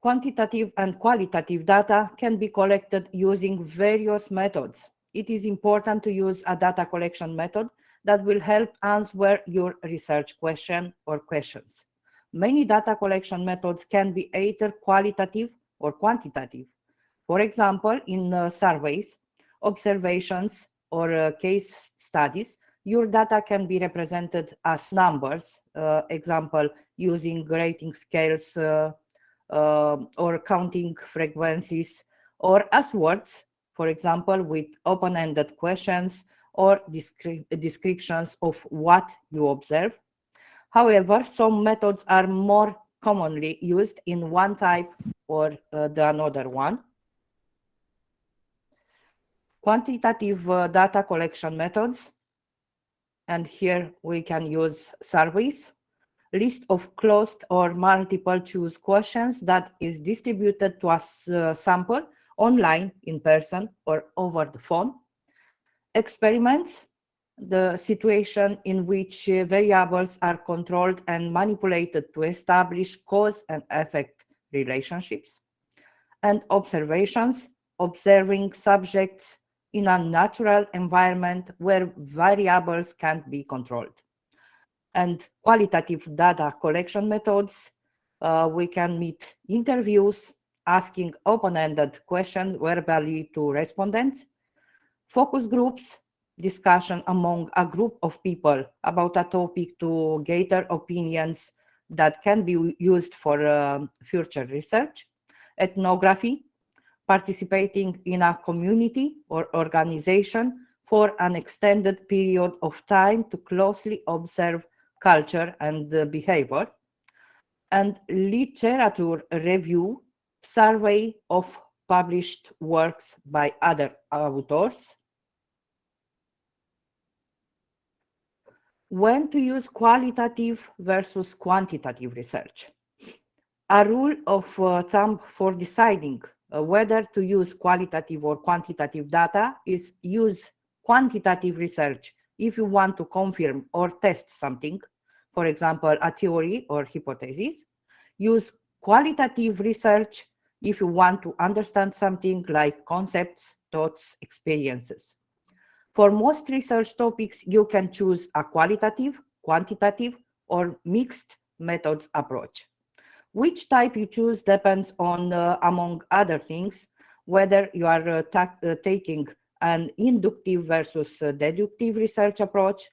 Quantitative and qualitative data can be collected using various methods. It is important to use a data collection method that will help answer your research question or questions. Many data collection methods can be either qualitative or quantitative. For example, in surveys, observations, or case studies, your data can be represented as numbers, example, using rating scales or counting frequencies, or as words, for example, with open-ended questions or descriptions of what you observe. However, some methods are more commonly used in one type or the another one. Quantitative data collection methods, and here we can use surveys, list of closed or multiple choice questions that is distributed to a sample online, in person, or over the phone. Experiments, the situation in which variables are controlled and manipulated to establish cause and effect relationships. And observations, observing subjects in a natural environment where variables can't be controlled. And qualitative data collection methods, we can meet interviews, asking open-ended questions verbally to respondents, focus groups, discussion among a group of people about a topic to gather opinions that can be used for future research, ethnography, participating in a community or organization for an extended period of time to closely observe culture and behavior, and literature review, survey of published works by other authors. When to use qualitative versus quantitative research. A rule of thumb for deciding whether to use qualitative or quantitative data is use quantitative research if you want to confirm or test something, for example, a theory or hypothesis. Use qualitative research if you want to understand something like concepts, thoughts, experiences. For most research topics, you can choose a qualitative, quantitative, or mixed methods approach. Which type you choose depends on, among other things, whether you are taking an inductive versus deductive research approach,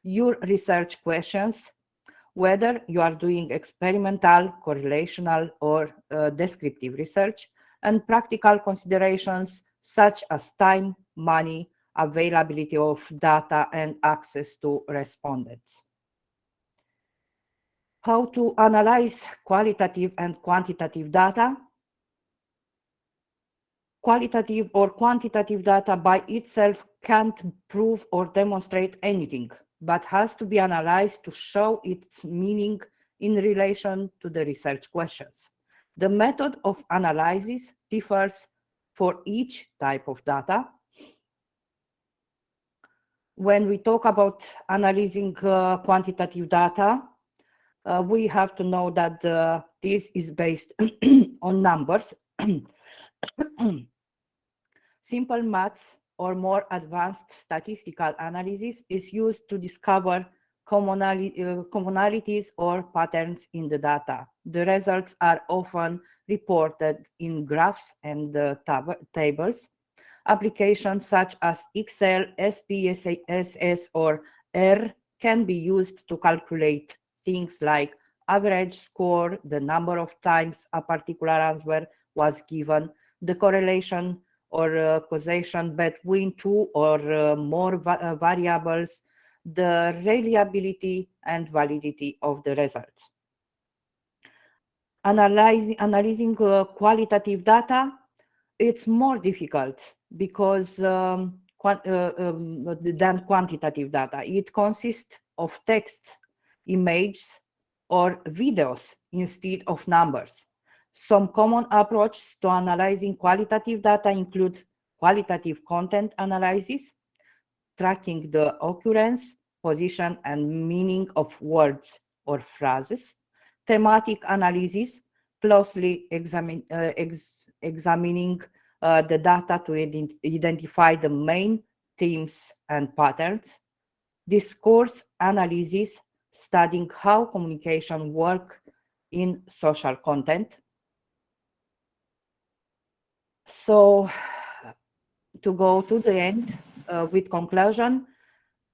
your research questions, whether you are doing experimental, correlational, or descriptive research, and practical considerations such as time, money, availability of data, and access to respondents. How to analyze qualitative and quantitative data. Qualitative or quantitative data by itself can't prove or demonstrate anything, but has to be analyzed to show its meaning in relation to the research questions. The method of analysis differs for each type of data. When we talk about analyzing quantitative data, we have to know that this is based on numbers. Simple maths or more advanced statistical analysis is used to discover commonalities or patterns in the data. The results are often reported in graphs and tables. Applications such as Excel, SPSS, or R can be used to calculate things like average score, the number of times a particular answer was given, the correlation or causation between two or more variables, the reliability and validity of the results. Analyzing qualitative data, it's more difficult because than quantitative data. It consists of text, images, or videos instead of numbers. Some common approaches to analyzing qualitative data include qualitative content analysis, tracking the occurrence, position, and meaning of words or phrases, thematic analysis, closely examining the data to identify the main themes and patterns, discourse analysis, studying how communication works in social content. So to go to the end with conclusion,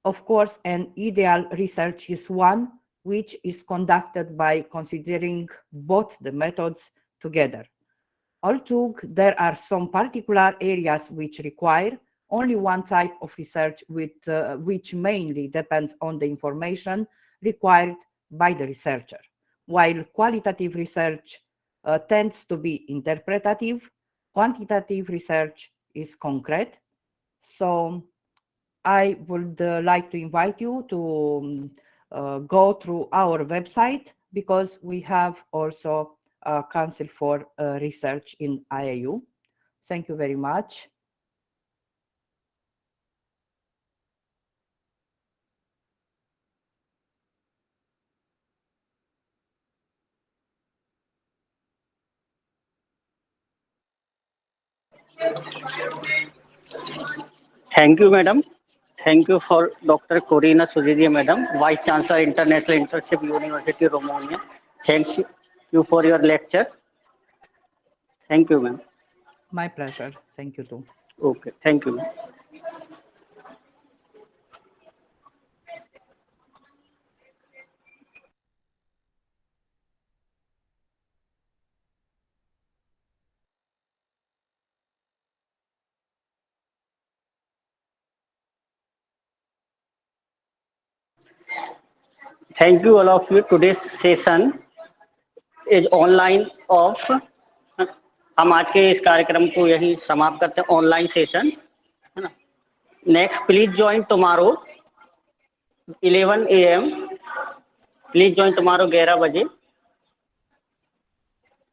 of course, an ideal research is one which is conducted by considering both the methods together. Although there are some particular areas which require only one type of research which mainly depends on the information required by the researcher. while qualitative research tends to be interpretative, quantitative research is concrete. So I would like to invite you to go through our website, because we have also a Council for Research in IAU. Thank you very much. Thank you, madam. Thank you for Dr. Corina Suzidia, madam, Vice Chancellor, International Internship University, Romania. Thanks you for your lecture. Thank you, ma'am. My pleasure. Thank you too. Okay, thank you, ma'am. Thank you all of you. Today's session is online of, हम आज के इस कार्यक्रम को यही समाप्त करते हैं, ऑनलाइन सेशन है ना. Next please join tomorrow 11 AM. Please join tomorrow 11 बजे.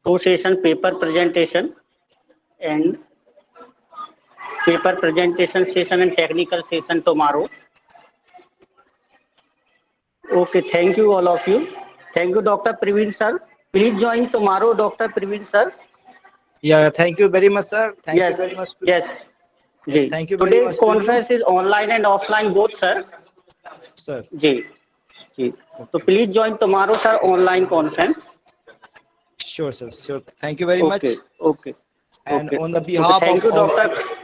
2 session, paper presentation and paper presentation session and technical session tomorrow. Okay, thank you all of you. Thank you, Dr. Praveen sir. Please join tomorrow, Dr. Praveen sir. Yeah, thank you very much, sir. Thank Yes, you very much. yes. Yes, thank you very much. Today's conference is online and offline both, sir. Sir. Ji, ji. So please join tomorrow, sir, online conference. Sure, sir. Sure. Thank you very much. Okay, okay. And okay. on the behalf Thank of you, Dr.